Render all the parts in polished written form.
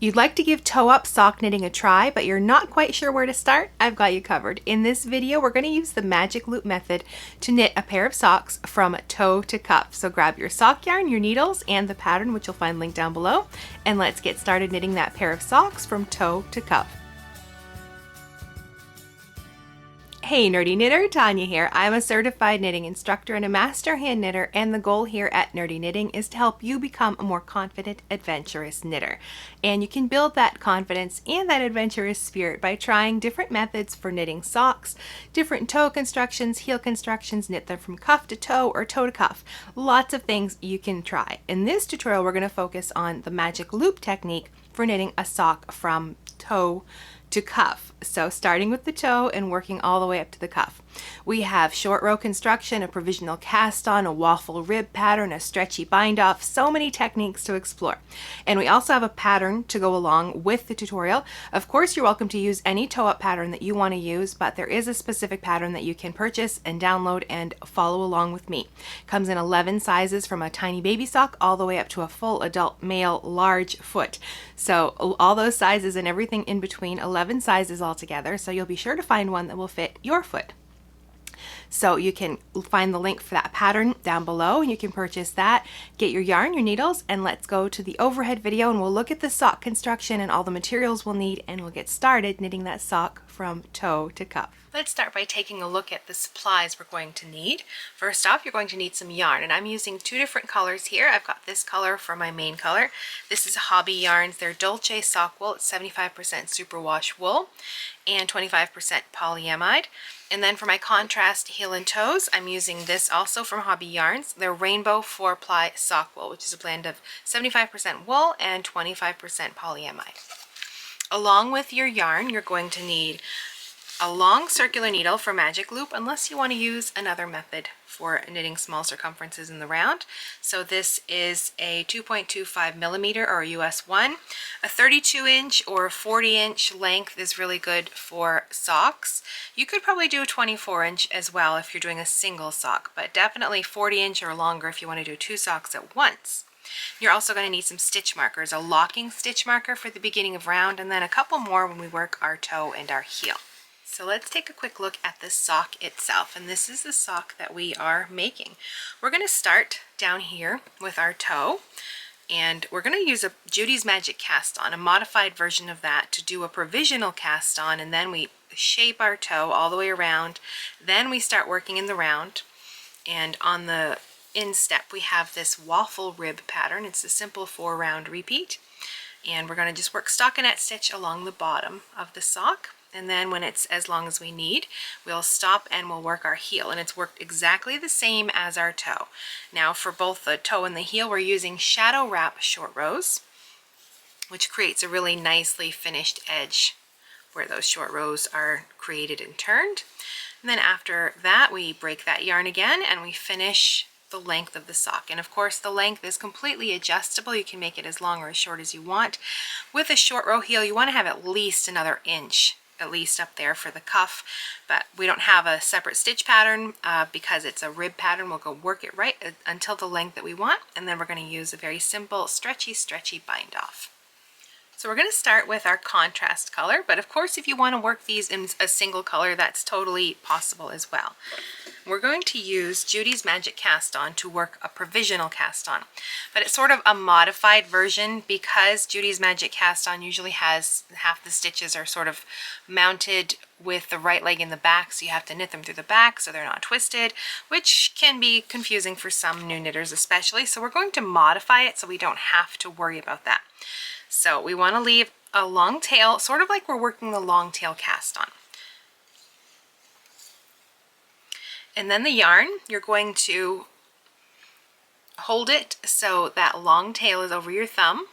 You'd like to give toe-up sock knitting a try, but you're not quite sure where to start? I've got you covered. In this video, we're going to use the magic loop method to knit a pair of socks from toe to cuff. So grab your sock yarn, your needles, and the pattern, which you'll find linked down below, and let's get started knitting that pair of socks from toe to cuff. Hey Nerdy Knitter, Tanya here. I'm a certified knitting instructor and a master hand knitter, and the goal here at Nerdy Knitting is to help you become a more confident, adventurous knitter. And you can build that confidence and that adventurous spirit by trying different methods for knitting socks, different toe constructions, heel constructions, knit them from cuff to toe or toe to cuff. Lots of things you can try. In this tutorial, we're going to focus on the magic loop technique for knitting a sock from toe to cuff. So starting with the toe and working all the way up to the cuff. We have short row construction, a provisional cast on, a waffle rib pattern, a stretchy bind off, so many techniques to explore. And we also have a pattern to go along with the tutorial. Of course, you're welcome to use any toe up pattern that you want to use, but there is a specific pattern that you can purchase and download and follow along with me. Comes in 11 sizes from a tiny baby sock all the way up to a full adult male large foot. So all those sizes and everything in between, 11 sizes altogether. So you'll be sure to find one that will fit your foot. So you can find the link for that pattern down below and you can purchase that, get your yarn, your needles, and let's go to the overhead video and we'll look at the sock construction and all the materials we'll need, and we'll get started knitting that sock from toe to cuff. Let's start by taking a look at the supplies we're going to need. First off, you're going to need some yarn, and I'm using two different colors here. I've got this color for my main color. This is Hobby Yarns. They're Dolce sock wool. It's 75% superwash wool and 25% polyamide. And then for my contrast heel and toes, I'm using this also from Hobby Yarns. They're Rainbow 4-ply sock wool, which is a blend of 75% wool and 25% polyamide. Along with your yarn, you're going to need a long circular needle for magic loop, unless you want to use another method for knitting small circumferences in the round. So this is a 2.25 millimeter or a US 1. A 32 inch or 40 inch length is really good for socks. You could probably do a 24 inch as well if you're doing a single sock, but definitely 40 inch or longer if you want to do two socks at once. You're also going to need some stitch markers, a locking stitch marker for the beginning of round, and then a couple more when we work our toe and our heel. So let's take a quick look at the sock itself, and this is the sock that we are making. We're going to start down here with our toe, and we're going to use a Judy's Magic cast on, a modified version of that, to do a provisional cast on, and then we shape our toe all the way around. Then we start working in the round, and on the instep we have this waffle rib pattern. It's a simple 4 round repeat, and we're going to just work stockinette stitch along the bottom of the sock. And then when it's as long as we need, we'll stop and we'll work our heel. And it's worked exactly the same as our toe. Now for both the toe and the heel, we're using shadow wrap short rows, which creates a really nicely finished edge where those short rows are created and turned. And then after that, we break that yarn again and we finish the length of the sock. And of course the length is completely adjustable. You can make it as long or as short as you want. With a short row heel, you want to have at least another inch at least up there for the cuff, but we don't have a separate stitch pattern because it's a rib pattern. We'll go work it right until the length that we want, and then we're going to use a very simple stretchy bind off. So we're going to start with our contrast color, but of course if you want to work these in a single color, that's totally possible as well. We're going to use Judy's Magic cast on to work a provisional cast on, but it's sort of a modified version because Judy's Magic cast on usually has half the stitches are sort of mounted with the right leg in the back, so you have to knit them through the back so they're not twisted, which can be confusing for some new knitters especially. So we're going to modify it so we don't have to worry about that. So we want to leave a long tail, sort of like we're working the long tail cast on. And then the yarn, you're going to hold it so that long tail is over your thumb,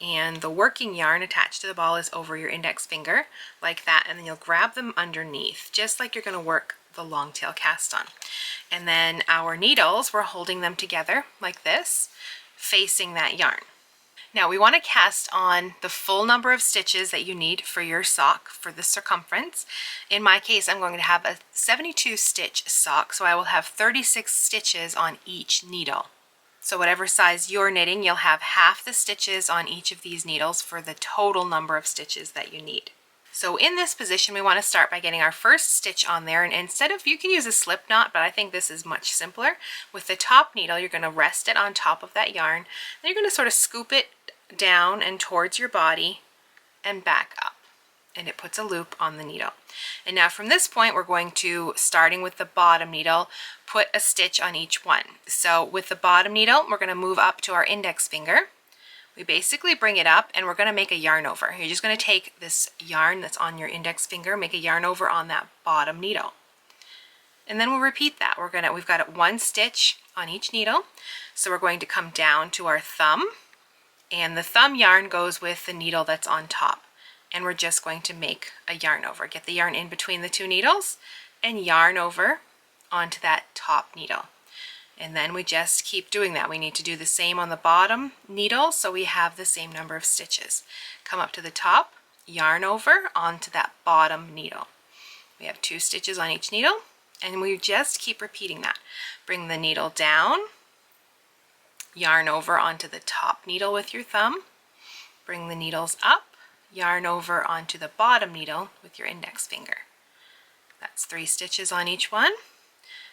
and the working yarn attached to the ball is over your index finger, like that, and then you'll grab them underneath, just like you're going to work the long tail cast on. And then our needles, we're holding them together like this, facing that yarn. Now we want to cast on the full number of stitches that you need for your sock for the circumference. In my case, I'm going to have a 72 stitch sock, so I will have 36 stitches on each needle. So whatever size you're knitting, you'll have half the stitches on each of these needles for the total number of stitches that you need. So in this position, we want to start by getting our first stitch on there, and instead of, you can use a slip knot, but I think this is much simpler. With the top needle, you're going to rest it on top of that yarn, then you're going to sort of scoop it down and towards your body and back up, and it puts a loop on the needle. And now from this point, we're going to, starting with the bottom needle, put a stitch on each one. So with the bottom needle, we're going to move up to our index finger. We basically bring it up and we're going to make a yarn over. You're just going to take this yarn that's on your index finger, make a yarn over on that bottom needle. And then we'll repeat that. We've got one stitch on each needle. So we're going to come down to our thumb, and the thumb yarn goes with the needle that's on top. And we're just going to make a yarn over. Get the yarn in between the two needles and yarn over onto that top needle. And then we just keep doing that. We need to do the same on the bottom needle so we have the same number of stitches. Come up to the top, yarn over onto that bottom needle. We have 2 stitches on each needle, and we just keep repeating that. Bring the needle down, yarn over onto the top needle with your thumb, bring the needles up, yarn over onto the bottom needle with your index finger. That's 3 stitches on each one.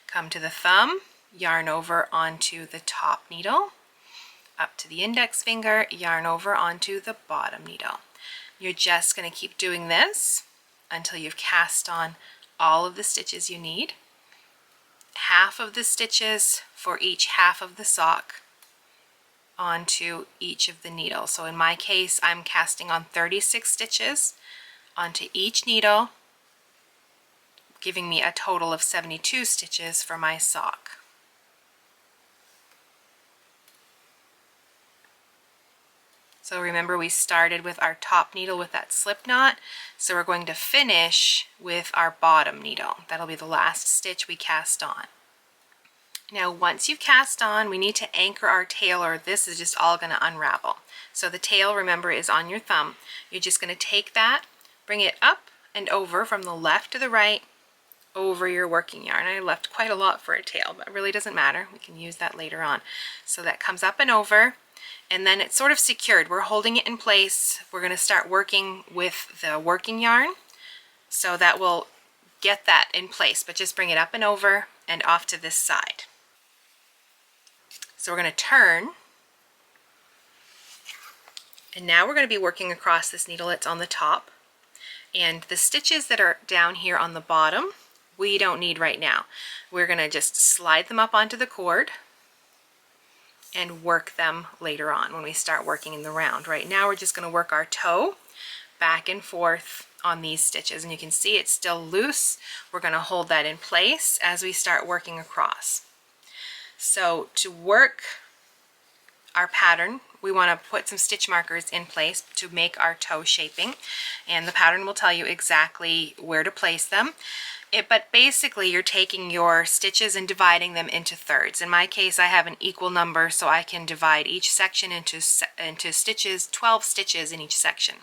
Come to the thumb, yarn over onto the top needle, up to the index finger, yarn over onto the bottom needle. You're just going to keep doing this until you've cast on all of the stitches you need. Half of the stitches for each half of the sock onto each of the needles. So in my case, I'm casting on 36 stitches onto each needle, giving me a total of 72 stitches for my sock. So remember, we started with our top needle with that slip knot, so we're going to finish with our bottom needle. That'll be the last stitch we cast on. Now once you've cast on, we need to anchor our tail, or this is just all going to unravel. So the tail, remember, is on your thumb. You're just going to take that, bring it up and over from the left to the right over your working yarn. I left quite a lot for a tail, but it really doesn't matter. We can use that later on. So that comes up and over, and then it's sort of secured. We're holding it in place. We're going to start working with the working yarn, so that will get that in place, but just bring it up and over and off to this side. So we're going to turn, and now we're going to be working across this needle that's on the top, and the stitches that are down here on the bottom we don't need right now. We're going to just slide them up onto the cord and work them later on when we start working in the round. Right now we're just going to work our toe back and forth on these stitches, and you can see it's still loose. We're going to hold that in place as we start working across. So to work our pattern, we want to put some stitch markers in place to make our toe shaping, and the pattern will tell you exactly where to place them. But basically you're taking your stitches and dividing them into thirds. In my case, I have an equal number, so I can divide each section into stitches, 12 stitches in each section.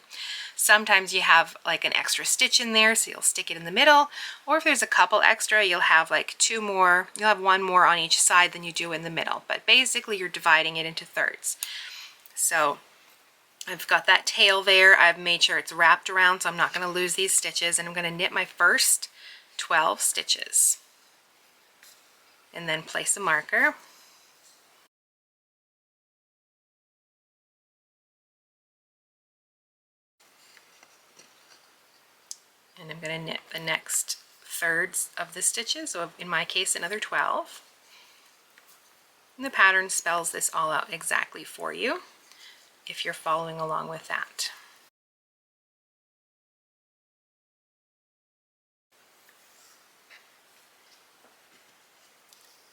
Sometimes you have like an extra stitch in there, so you'll stick it in the middle, or if there's a couple extra, you'll have like 2 more, you'll have 1 more on each side than you do in the middle, but basically you're dividing it into thirds. So I've got that tail there. I've made sure it's wrapped around so I'm not going to lose these stitches, and I'm going to knit my first 12 stitches and then place a marker. And I'm going to knit the next thirds of the stitches, so in my case another 12. And the pattern spells this all out exactly for you if you're following along with that.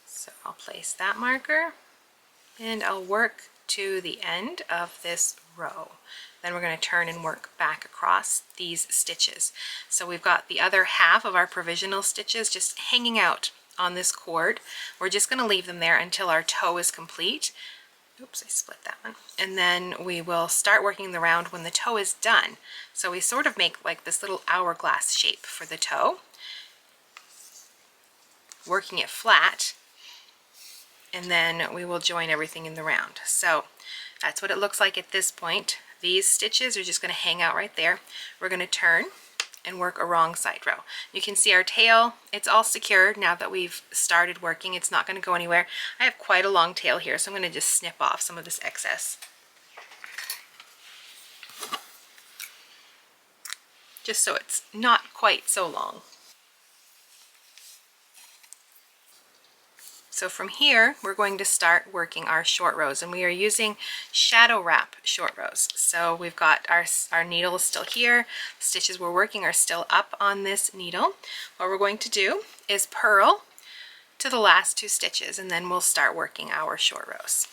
So I'll place that marker and I'll work to the end of this row. Then we're going to turn and work back across these stitches. So we've got the other half of our provisional stitches just hanging out on this cord. We're just going to leave them there until our toe is complete. Oops, I split that one. And then we will start working the round when the toe is done. So we sort of make like this little hourglass shape for the toe, working it flat. and then we will join everything in the round. So that's what it looks like at this point. These stitches are just going to hang out right there. We're going to turn and work a wrong side row. You can see our tail, it's all secured now that we've started working. It's not going to go anywhere. I have quite a long tail here, so I'm going to just snip off some of this excess, just so it's not quite so long. So from here, we're going to start working our short rows, and we are using shadow wrap short rows. So we've got our needle is still here. The stitches we're working are still up on this needle. What we're going to do is purl to the last 2 stitches, and then we'll start working our short rows.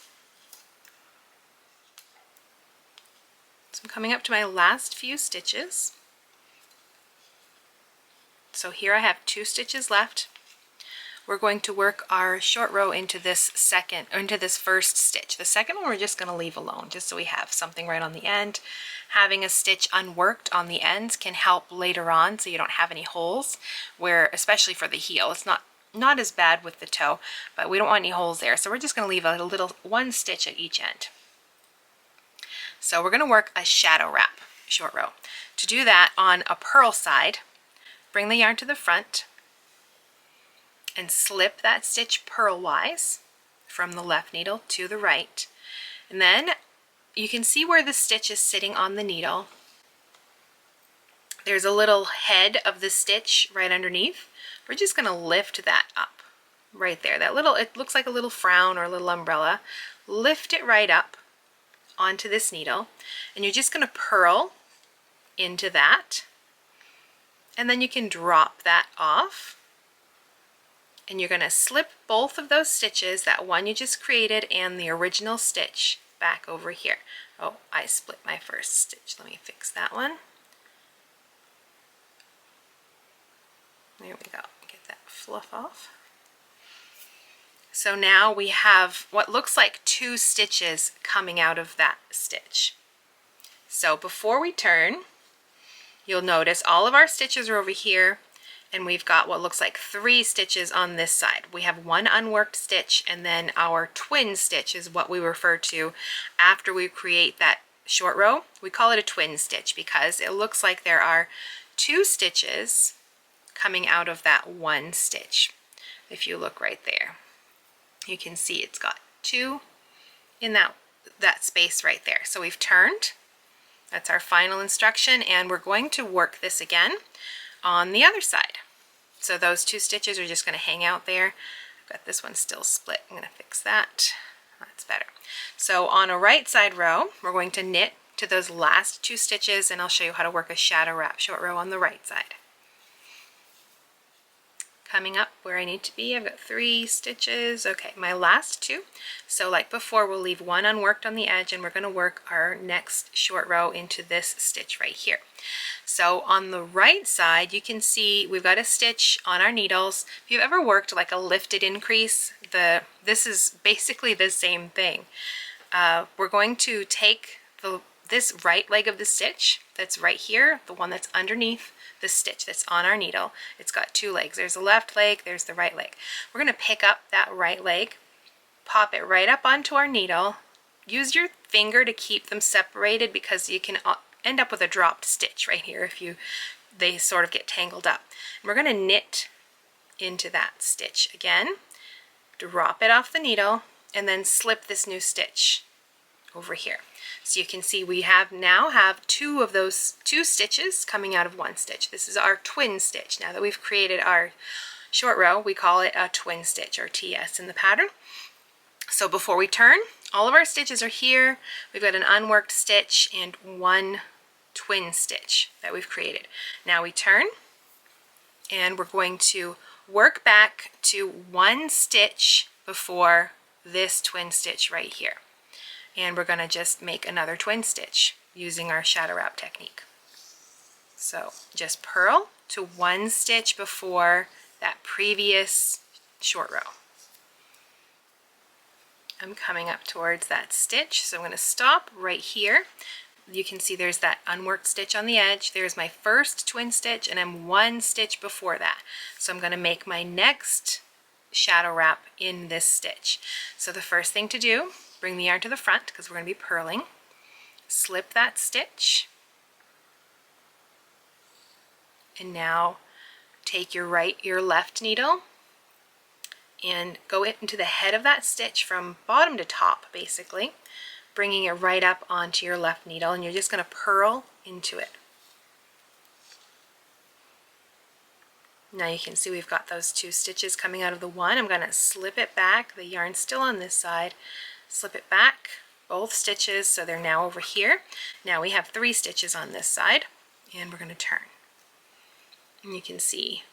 So I'm coming up to my last few stitches. So here I have 2 stitches left. We're going to work our short row into this first stitch. The second one we're just going to leave alone, just so we have something right on the end. Having a stitch unworked on the ends can help later on, so you don't have any holes, where especially for the heel. It's not as bad with the toe, but we don't want any holes there, so we're just going to leave a little 1 stitch at each end. So we're going to work a shadow wrap short row. To do that, on a purl side, bring the yarn to the front and slip that stitch purlwise from the left needle to the right. And then you can see where the stitch is sitting on the needle. There's a little head of the stitch right underneath. We're just going to lift that up right there. It looks like a little frown or a little umbrella. Lift it right up onto this needle, and you're just going to purl into that, and then you can drop that off. And you're going to slip both of those stitches, that one you just created and the original stitch, back over here. Oh, I split my first stitch. Let me fix that one. There we go. Get that fluff off. So now we have what looks like 2 stitches coming out of that stitch. So before we turn, you'll notice all of our stitches are over here, and we've got what looks like 3 stitches on this side. We have 1 unworked stitch, and then our twin stitch is what we refer to after we create that short row. We call it a twin stitch because it looks like there are 2 stitches coming out of that 1 stitch. If you look right there, you can see it's got 2 in that space right there. So we've turned. That's our final instruction, and we're going to work this again on the other side. So those 2 stitches are just going to hang out there. I've got this one still split. I'm going to fix that. That's better. So on a right side row, we're going to knit to those last 2 stitches, and I'll show you how to work a shadow wrap short row on the right side. Coming up where I need to be, I've got 3 stitches. Okay, my last 2. So like before, we'll leave 1 unworked on the edge, and we're going to work our next short row into this stitch right here. So on the right side, you can see we've got a stitch on our needles. If you've ever worked like a lifted increase, this is basically the same thing. We're going to take this right leg of the stitch that's right here, the one that's underneath the stitch that's on our needle. It's got 2 legs. There's the left leg, there's the right leg. We're going to pick up that right leg, pop it right up onto our needle. Use your finger to keep them separated because you can end up with a dropped stitch right here if they sort of get tangled up. And we're going to knit into that stitch again, drop it off the needle, and then slip this new stitch over here. So you can see we now have 2 of those 2 stitches coming out of 1 stitch. This is our twin stitch. Now that we've created our short row, we call it a twin stitch, or TS in the pattern. So before we turn, all of our stitches are here. We've got an unworked stitch and 1 twin stitch that we've created. Now we turn, and we're going to work back to 1 stitch before this twin stitch right here. And we're going to just make another twin stitch using our shadow wrap technique. So just purl to 1 stitch before that previous short row. I'm coming up towards that stitch, so I'm going to stop right here. You can see there's that unworked stitch on the edge. There's my first twin stitch, and I'm 1 stitch before that. So I'm going to make my next shadow wrap in this stitch. So the first thing to do, bring the yarn to the front because we're going to be purling. Slip that stitch. And now take your left needle and go into the head of that stitch from bottom to top, basically, bringing it right up onto your left needle, and you're just going to purl into it. Now you can see we've got those 2 stitches coming out of the one. I'm going to slip it back. The yarn's still on this side. Slip it back, both stitches, so they're now over here. Now we have 3 stitches on this side, and we're going to turn. And you can see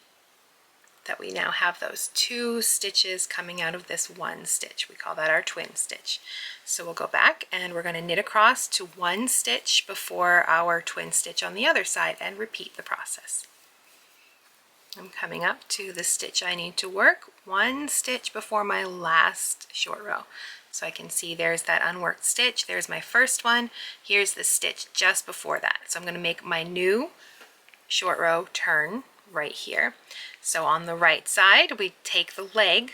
that we now have those 2 stitches coming out of this one stitch. We call that our twin stitch. So we'll go back and we're going to knit across to 1 stitch before our twin stitch on the other side and repeat the process. I'm coming up to the stitch I need to work, 1 stitch before my last short row. So I can see there's that unworked stitch. There's my first one. Here's the stitch just before that. So I'm going to make my new short row turn right here. So on the right side, we take the leg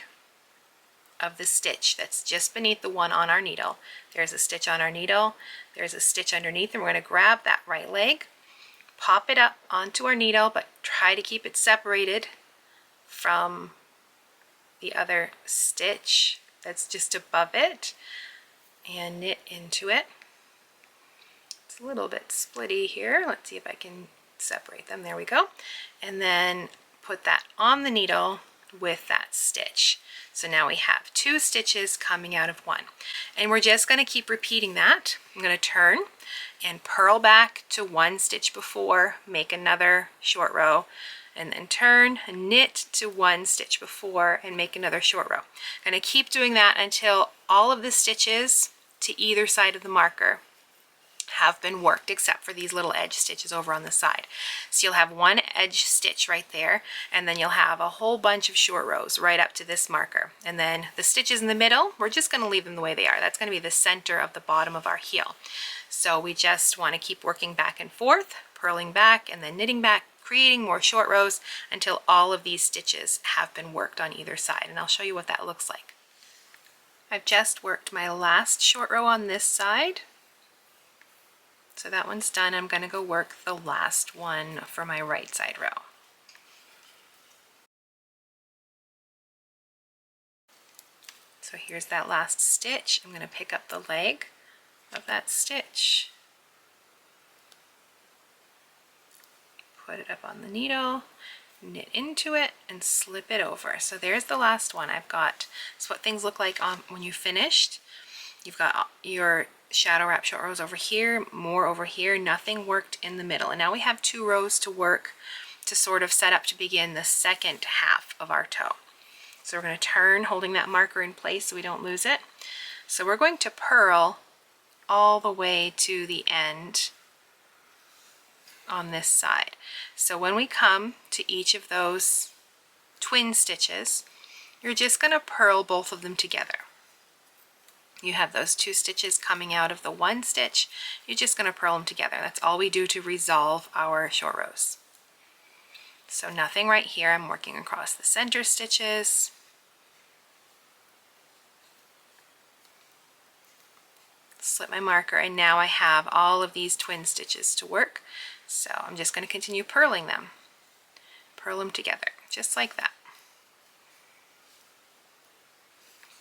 of the stitch that's just beneath the one on our needle. There's a stitch on our needle. There's a stitch underneath, and we're going to grab that right leg, pop it up onto our needle, but try to keep it separated from the other stitch that's just above it, and knit into it. It's a little bit splitty here. Let's see if I can separate them. There we go. And then put that on the needle with that stitch. So now we have 2 stitches coming out of one. And we're just going to keep repeating that. I'm going to turn and purl back to 1 stitch before, make another short row, and then turn, knit to 1 stitch before, and make another short row. I'm going to keep doing that until all of the stitches to either side of the marker have been worked, except for these little edge stitches over on the side. So you'll have 1 edge stitch right there, and then you'll have a whole bunch of short rows right up to this marker. And then the stitches in the middle, we're just going to leave them the way they are. That's going to be the center of the bottom of our heel. So we just want to keep working back and forth, purling back and then knitting back, creating more short rows until all of these stitches have been worked on either side. And I'll show you what that looks like. I've just worked my last short row on this side. So that one's done. I'm going to go work the last one for my right side row. So here's that last stitch. I'm going to pick up the leg of that stitch, put it up on the needle, knit into it, and slip it over. So there's the last one. I've got, that's what things look like when you finished. You've got your shadow wrap short rows over here, more over here, nothing worked in the middle. And now we have 2 rows to work to sort of set up to begin the second half of our toe. So we're going to turn, holding that marker in place so we don't lose it. So we're going to purl all the way to the end on this side. So when we come to each of those twin stitches, you're just going to purl both of them together. You have those 2 stitches coming out of the 1 stitch. You're just going to purl them together. That's all we do to resolve our short rows. So nothing right here. I'm working across the center stitches. Slip my marker, and now I have all of these twin stitches to work. So I'm just going to continue purling them. Purl them together, just like that.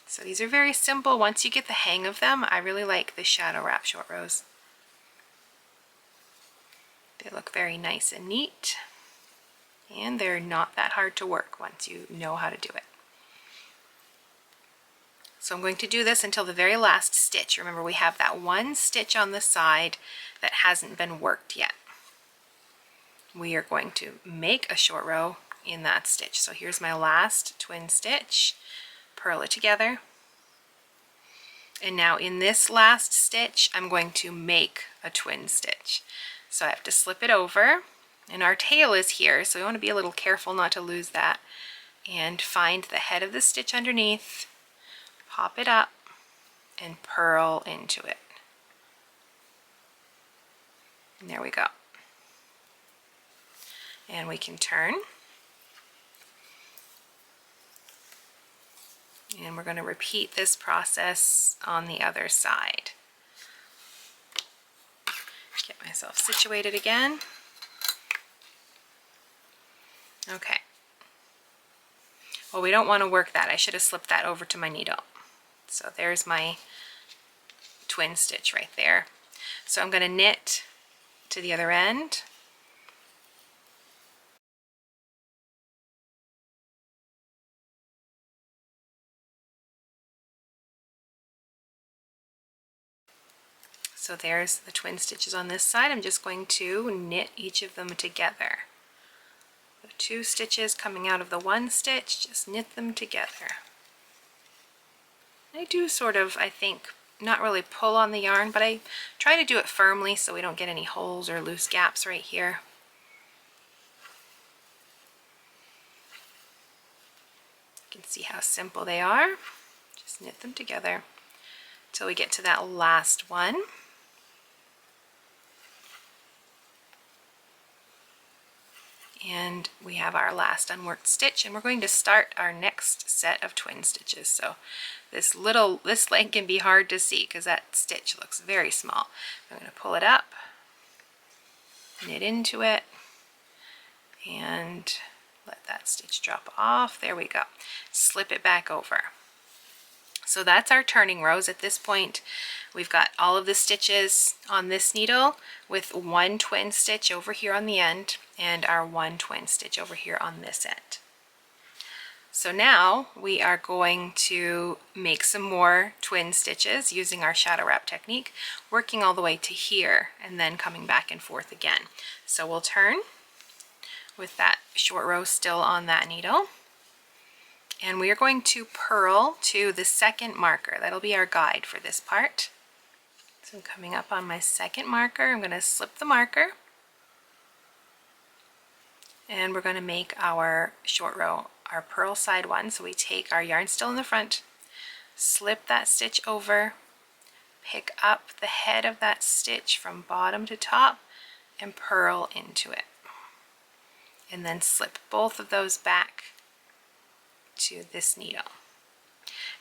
So these are very simple. Once you get the hang of them, I really like the shadow wrap short rows. They look very nice and neat, and they're not that hard to work once you know how to do it. So I'm going to do this until the very last stitch. Remember, we have that 1 stitch on the side that hasn't been worked yet. We are going to make a short row in that stitch. So here's my last twin stitch. Purl it together, and now in this last stitch I'm going to make a twin stitch. So I have to slip it over, and our tail is here, so we want to be a little careful not to lose that, and find the head of the stitch underneath, pop it up, and purl into it. And there we go. And we can turn. And we're going to repeat this process on the other side. Get myself situated again. Okay. Well, we don't want to work that. I should have slipped that over to my needle. So there's my twin stitch right there. So I'm going to knit to the other end. So there's the twin stitches on this side. I'm just going to knit each of them together. The 2 stitches coming out of the 1 stitch, just knit them together. I do sort of, I think, not really pull on the yarn, but I try to do it firmly so we don't get any holes or loose gaps right here. You can see how simple they are. Just knit them together till we get to that last one. And we have our last unworked stitch, and we're going to start our next set of twin stitches. So this leg can be hard to see because that stitch looks very small. I'm going to pull it up, knit into it, and let that stitch drop off. There we go. Slip it back over. So that's our turning rows. At this point, we've got all of the stitches on this needle with 1 twin stitch over here on the end and our 1 twin stitch over here on this end. So now we are going to make some more twin stitches using our shadow wrap technique, working all the way to here and then coming back and forth again. So we'll turn with that short row still on that needle. And we are going to purl to the 2nd marker. That'll be our guide for this part. So I'm coming up on my 2nd marker. I'm going to slip the marker. And we're going to make our short row, our purl side 1. So we take our yarn still in the front, slip that stitch over, pick up the head of that stitch from bottom to top, and purl into it. And then slip both of those back to this needle.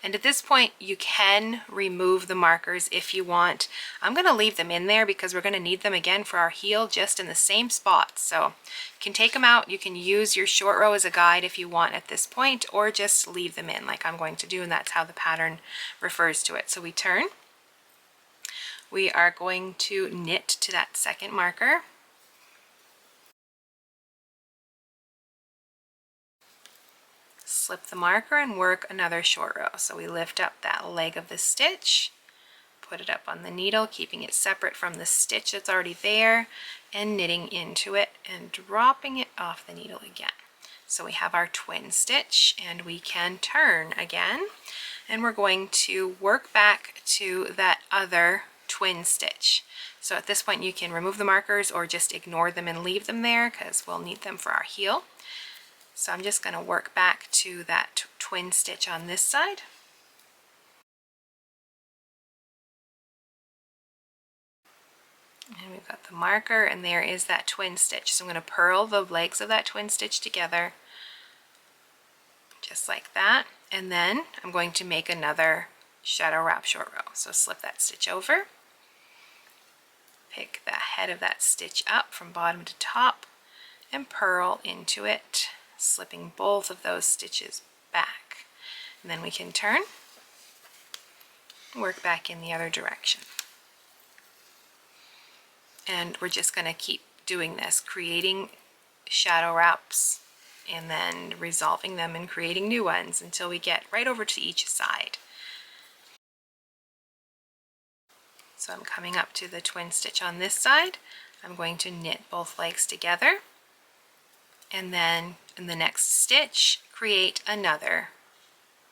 And at this point you can remove the markers if you want. I'm going to leave them in there because we're going to need them again for our heel just in the same spot. So you can take them out. You can use your short row as a guide if you want at this point, or just leave them in like I'm going to do, and that's how the pattern refers to it. So we turn. We are going to knit to that 2nd marker. Slip the marker and work another short row. So we lift up that leg of the stitch, put it up on the needle, keeping it separate from the stitch that's already there, and knitting into it and dropping it off the needle again. So we have our twin stitch, and we can turn again, and we're going to work back to that other twin stitch. So at this point you can remove the markers or just ignore them and leave them there because we'll need them for our heel. So I'm just going to work back to that twin stitch on this side. And we've got the marker, and there is that twin stitch. So I'm going to purl the legs of that twin stitch together, just like that. And then I'm going to make another shadow wrap short row. So slip that stitch over, pick the head of that stitch up from bottom to top, and purl into it, slipping both of those stitches back. And then we can turn, work back in the other direction. And we're just going to keep doing this, creating shadow wraps and then resolving them and creating new ones until we get right over to each side. So I'm coming up to the twin stitch on this side. I'm going to knit both legs together, and then in the next stitch create another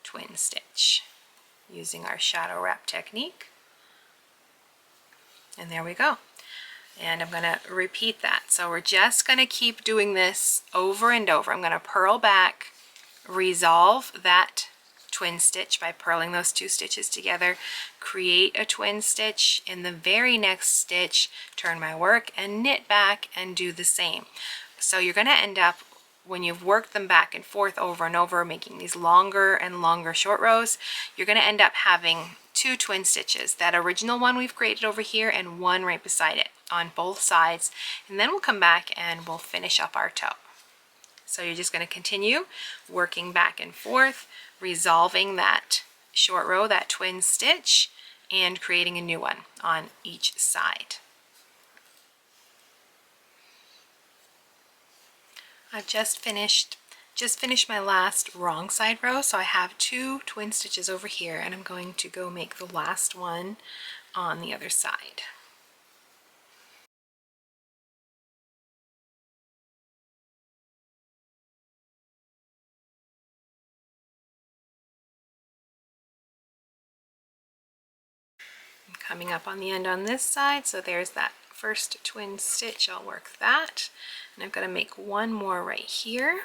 twin stitch using our shadow wrap technique. And there we go. And I'm going to repeat that. So we're just going to keep doing this over and over. I'm going to purl back, resolve that twin stitch by purling those 2 stitches together, create a twin stitch in the very next stitch, turn my work and knit back and do the same. So you're going to end up when you've worked them back and forth over and over, making these longer and longer short rows, you're going to end up having 2 twin stitches, that original one we've created over here and one right beside it on both sides, and then we'll come back and we'll finish up our toe. So you're just going to continue working back and forth, resolving that short row, that twin stitch, and creating a new one on each side. I've just finished my last wrong side row, so I have 2 twin stitches over here, and I'm going to go make the last one on the other side. I'm coming up on the end on this side, so there's that first twin stitch. I'll work that, and I've got to make one more right here.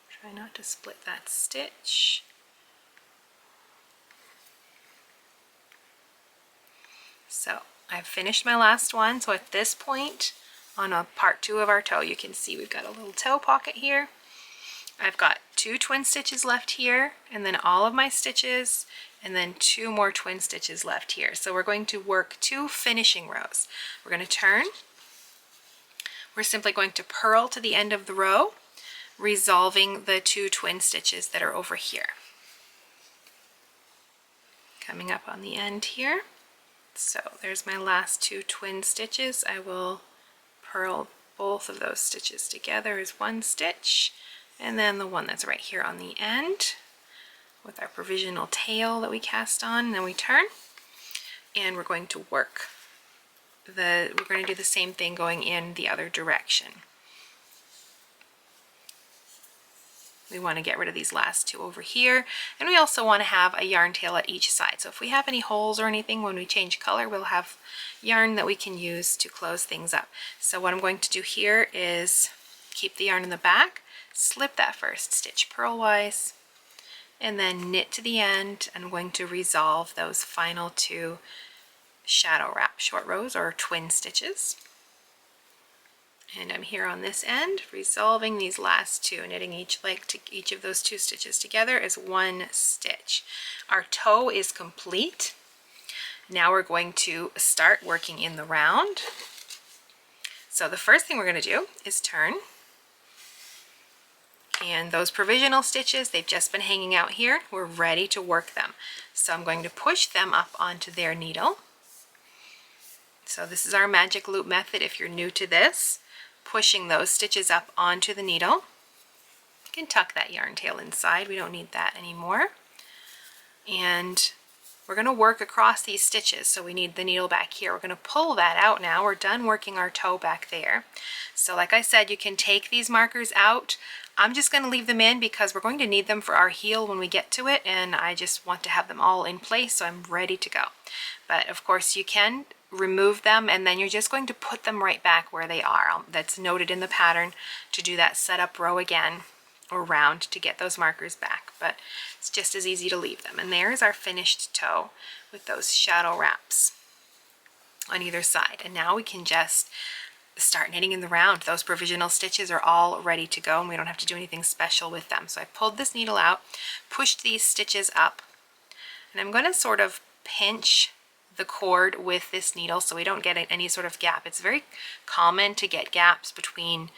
Try not to split that stitch. So I've finished my last one. So at this point on a part 2 of our toe, you can see we've got a little toe pocket here. I've got 2 twin stitches left here, and then all of my stitches, and then 2 more twin stitches left here. So we're going to work 2 finishing rows. We're going to turn. We're simply going to purl to the end of the row, resolving the 2 twin stitches that are over here. Coming up on the end here. So there's my last 2 twin stitches. I will purl both of those stitches together as one stitch, and then the one that's right here on the end with our provisional tail that we cast on, and then we turn, and we're going to work we're going to do the same thing going in the other direction. We want to get rid of these last 2 over here, and we also want to have a yarn tail at each side. So if we have any holes or anything when we change color, we'll have yarn that we can use to close things up. So what I'm going to do here is keep the yarn in the back, slip that first stitch purlwise, and then knit to the end. I'm going to resolve those final 2 shadow wrap short rows or twin stitches. And I'm here on this end, resolving these last 2, knitting each leg to each of those 2 stitches together as one stitch. Our toe is complete. Now we're going to start working in the round. So the first thing we're going to do is turn. And those provisional stitches, they've just been hanging out here. We're ready to work them. So I'm going to push them up onto their needle. So this is our magic loop method if you're new to this. Pushing those stitches up onto the needle. You can tuck that yarn tail inside. We don't need that anymore. And we're going to work across these stitches. So we need the needle back here. We're going to pull that out now. We're done working our toe back there. So like I said, you can take these markers out. I'm just going to leave them in because we're going to need them for our heel when we get to it, and I just want to have them all in place so I'm ready to go. But of course you can remove them, and then you're just going to put them right back where they are. That's noted in the pattern to do that setup row again or round to get those markers back, but it's just as easy to leave them. And there's our finished toe with those shadow wraps on either side. And now we can just start knitting in the round. Those provisional stitches are all ready to go, and we don't have to do anything special with them. So I pulled this needle out, pushed these stitches up, and I'm going to sort of pinch the cord with this needle so we don't get any sort of gap. It's very common to get gaps between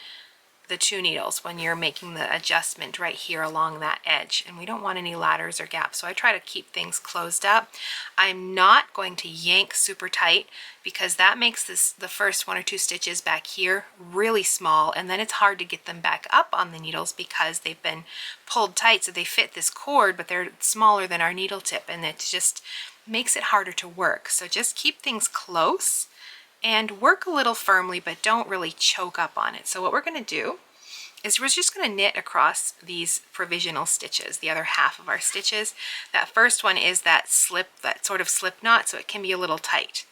the 2 needles when you're making the adjustment right here along that edge, and we don't want any ladders or gaps, so I try to keep things closed up. I'm not going to yank super tight because that makes the first 1 or 2 stitches back here really small, and then it's hard to get them back up on the needles because they've been pulled tight, so they fit this cord but they're smaller than our needle tip, and it just makes it harder to work. So just keep things close and work a little firmly, but don't really choke up on it. So what we're going to do is we're just going to knit across these provisional stitches, the other half of our stitches. That first one is that sort of slip knot, so it can be a little tight.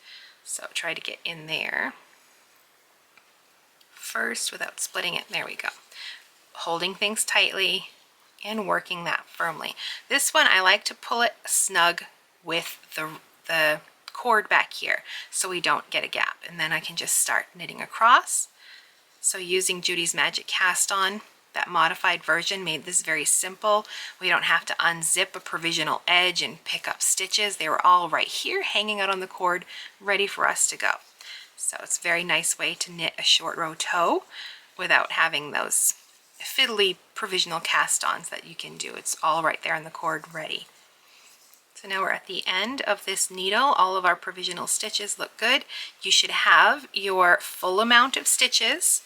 So try to get in there first without splitting it. There we go. Holding things tightly and working that firmly. This one I like to pull it snug with the cord back here so we don't get a gap, and then I can just start knitting across So using Judy's Magic Cast On, that modified version, made this very simple. We don't have to unzip a provisional edge and pick up stitches. They were all right here hanging out on the cord, ready for us to go. So it's a very nice way to knit a short row toe without having those fiddly provisional cast-ons that you can do. It's all right there on the cord ready. So now we're at the end of this needle. All of our provisional stitches look good. You should have your full amount of stitches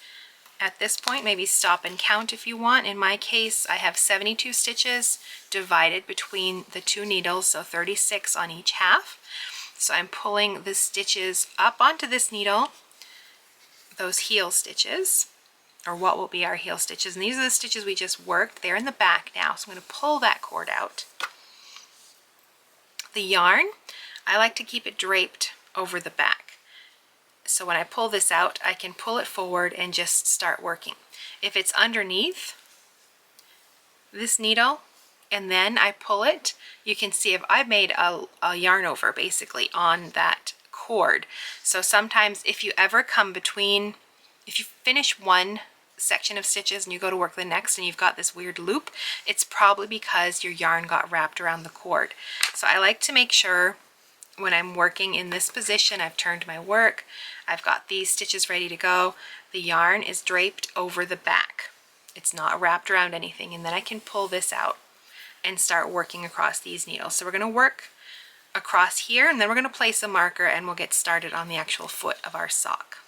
at this point. Maybe stop and count if you want. In my case, I have 72 stitches divided between the two needles, so 36 on each half. So I'm pulling the stitches up onto this needle, those heel stitches, or what will be our heel stitches. And these are the stitches we just worked. They're in the back now, so I'm going to pull that cord out. The yarn, I like to keep it draped over the back. So when I pull this out, I can pull it forward and just start working. If it's underneath this needle and then I pull it, you can see if I've made a yarn over basically on that cord. So sometimes if you ever come between, if you finish one section of stitches and you go to work the next and you've got this weird loop, it's probably because your yarn got wrapped around the cord. So I like to make sure when I'm working in this position, I've turned my work, I've got these stitches ready to go, the yarn is draped over the back. It's not wrapped around anything, and then I can pull this out and start working across these needles. So we're going to work across here, and then we're going to place a marker and we'll get started on the actual foot of our sock.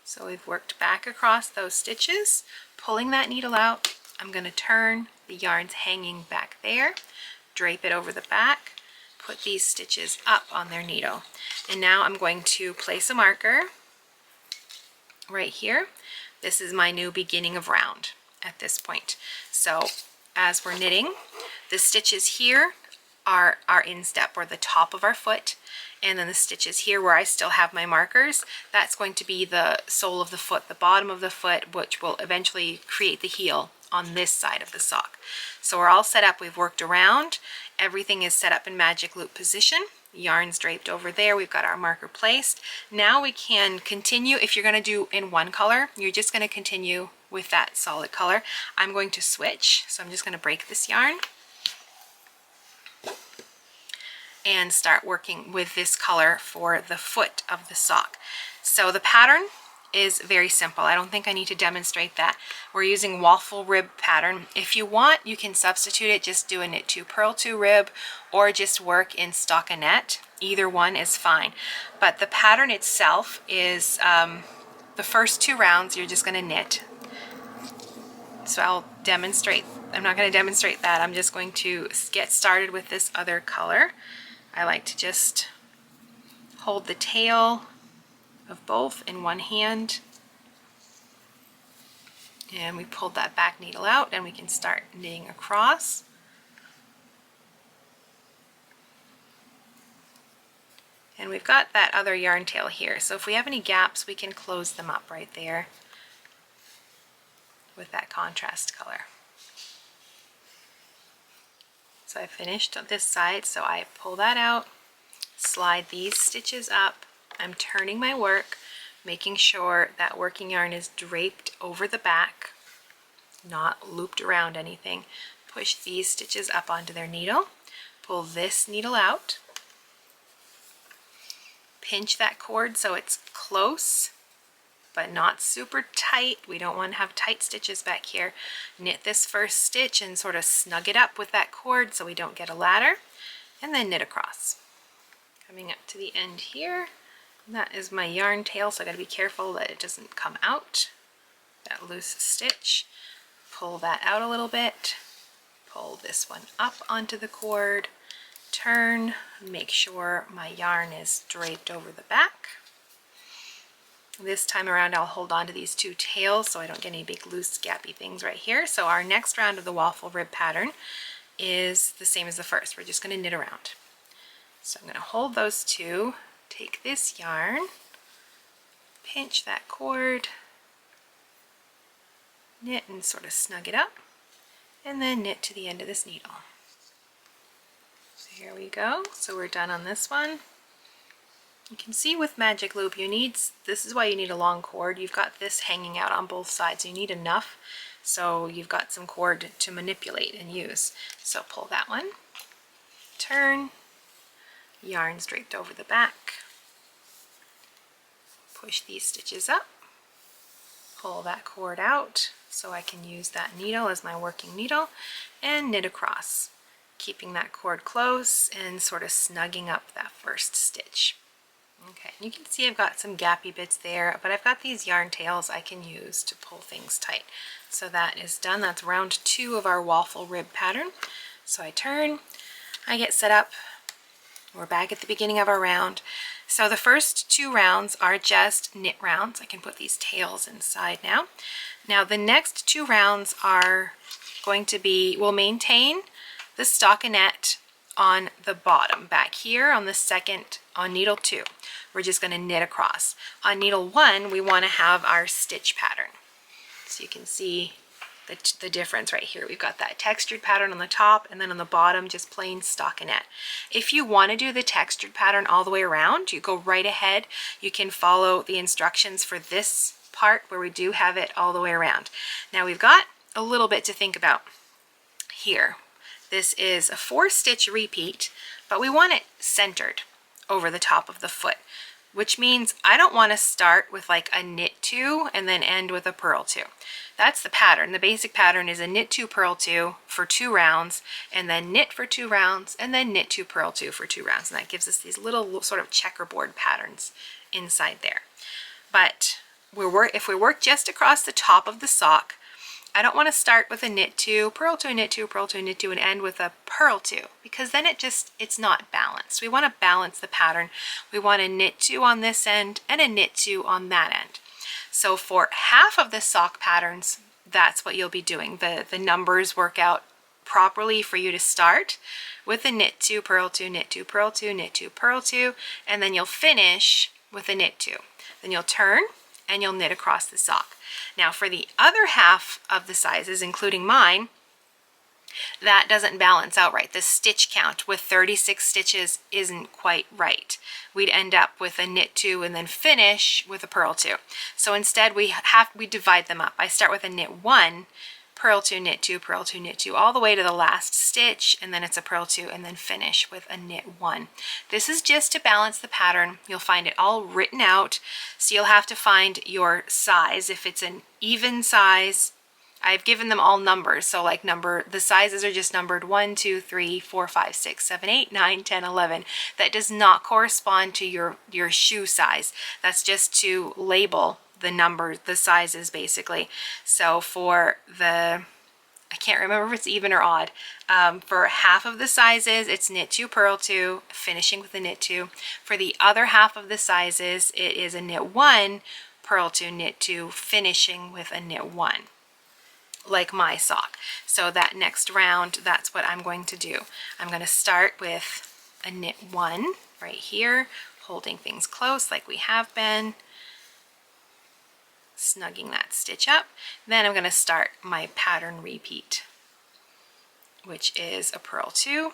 So we've worked back across those stitches, pulling that needle out. I'm going to turn, the yarn's hanging back there, drape it over the back, put these stitches up on their needle. And now I'm going to place a marker right here. This is my new beginning of round at this point. So as we're knitting, the stitches here are our instep, or the top of our foot, and then the stitches here where I still have my markers, that's going to be the sole of the foot, the bottom of the foot, which will eventually create the heel on this side of the sock. So we're all set up, we've worked around, everything is set up in magic loop position, yarn's draped over there, we've got our marker placed. Now we can continue. If you're going to do in one color, you're just going to continue with that solid color. I'm going to switch, so I'm just going to break this yarn and start working with this color for the foot of the sock. So the pattern is very simple. I don't think I need to demonstrate that. We're using waffle rib pattern. If you want, you can substitute it, just do a knit 2 purl 2 rib, or just work in stockinette. Either one is fine. But the pattern itself is the first 2 rounds you're just going to knit. So I'll demonstrate. I'm not going to demonstrate that. I'm just going to get started with this other color. I like to just hold the tail of both in one hand, and we pulled that back needle out and we can start knitting across. And we've got that other yarn tail here, so if we have any gaps we can close them up right there with that contrast color. So I finished on this side, so I pull that out, slide these stitches up. I'm turning my work, making sure that working yarn is draped over the back, not looped around anything. Push these stitches up onto their needle, pull this needle out, pinch that cord so it's close but not super tight. We don't want to have tight stitches back here. Knit this first stitch and sort of snug it up with that cord so we don't get a ladder, and then knit across. Coming up to the end here, that is my yarn tail, so I got to be careful that it doesn't come out, that loose stitch. Pull that out a little bit, pull this one up onto the cord, turn, make sure my yarn is draped over the back. This time around I'll hold on to these 2 tails so I don't get any big loose gappy things right here. So our next round of the waffle rib pattern is the same as the first. We're just going to knit around. So I'm going to hold those 2, take this yarn, pinch that cord, knit and sort of snug it up, and then knit to the end of this needle. So here we go. So we're done on this one. You can see with magic loop this is why you need a long cord. You've got this hanging out on both sides. You need enough so you've got some cord to manipulate and use. So pull that one, turn, yarn's draped over the back, push these stitches up, pull that cord out so I can use that needle as my working needle, and knit across, keeping that cord close and sort of snugging up that first stitch. Okay, you can see I've got some gappy bits there, but I've got these yarn tails I can use to pull things tight. So that is done. That's round 2 of our waffle rib pattern. So I turn, I get set up. We're back at the beginning of our round. So the first 2 rounds are just knit rounds. I can put these tails inside now. Now the next 2 rounds are going to be, we'll maintain the stockinette on the bottom back here on the second, on needle 2. We're just going to knit across. On needle 1, we want to have our stitch pattern. So you can see the difference right here. We've got that textured pattern on the top, and then on the bottom just plain stockinette. If you want to do the textured pattern all the way around, you go right ahead. You can follow the instructions for this part where we do have it all the way around. Now we've got a little bit to think about here. This is a 4-stitch repeat, but we want it centered over the top of the foot, which means I don't want to start with like a knit 2 and then end with a purl 2. That's the pattern. The basic pattern is a knit 2, purl 2 for 2 rounds, and then knit for 2 rounds, and then knit 2, purl 2 for 2 rounds. And that gives us these little sort of checkerboard patterns inside there. But if we work just across the top of the sock, I don't want to start with a knit 2, purl 2, knit 2, purl 2, knit 2, and end with a purl 2, because then it's not balanced. We want to balance the pattern. We want a knit 2 on this end and a knit 2 on that end. So for half of the sock patterns, that's what you'll be doing. The numbers work out properly for you to start with a knit 2, purl 2, knit 2, purl 2, knit 2, purl 2, and then you'll finish with a knit 2. Then you'll turn and you'll knit across the sock. Now for the other half of the sizes, including mine, that doesn't balance out right. The stitch count with 36 stitches isn't quite right. We'd end up with a knit 2 and then finish with a purl 2. So instead we divide them up. I start with a knit 1, purl 2, knit 2, purl 2, knit 2, all the way to the last stitch, and then it's a purl 2, and then finish with a knit 1. This is just to balance the pattern. You'll find it all written out, so you'll have to find your size. If it's an even size, I've given them all numbers, so like the sizes are just numbered 1, 2, 3, 4, 5, 6, 7, 8, 9, 10, 11. That does not correspond to your shoe size. That's just to label the numbers, the sizes basically. So for I can't remember if it's even or odd. For half of the sizes, it's knit 2, purl 2, finishing with a knit 2. For the other half of the sizes, it is a knit 1, purl 2, knit 2, finishing with a knit 1, like my sock. So that next round, that's what I'm going to do. I'm going to start with a knit 1 right here, holding things close like we have been, snugging that stitch up. Then I'm going to start my pattern repeat, which is a purl 2,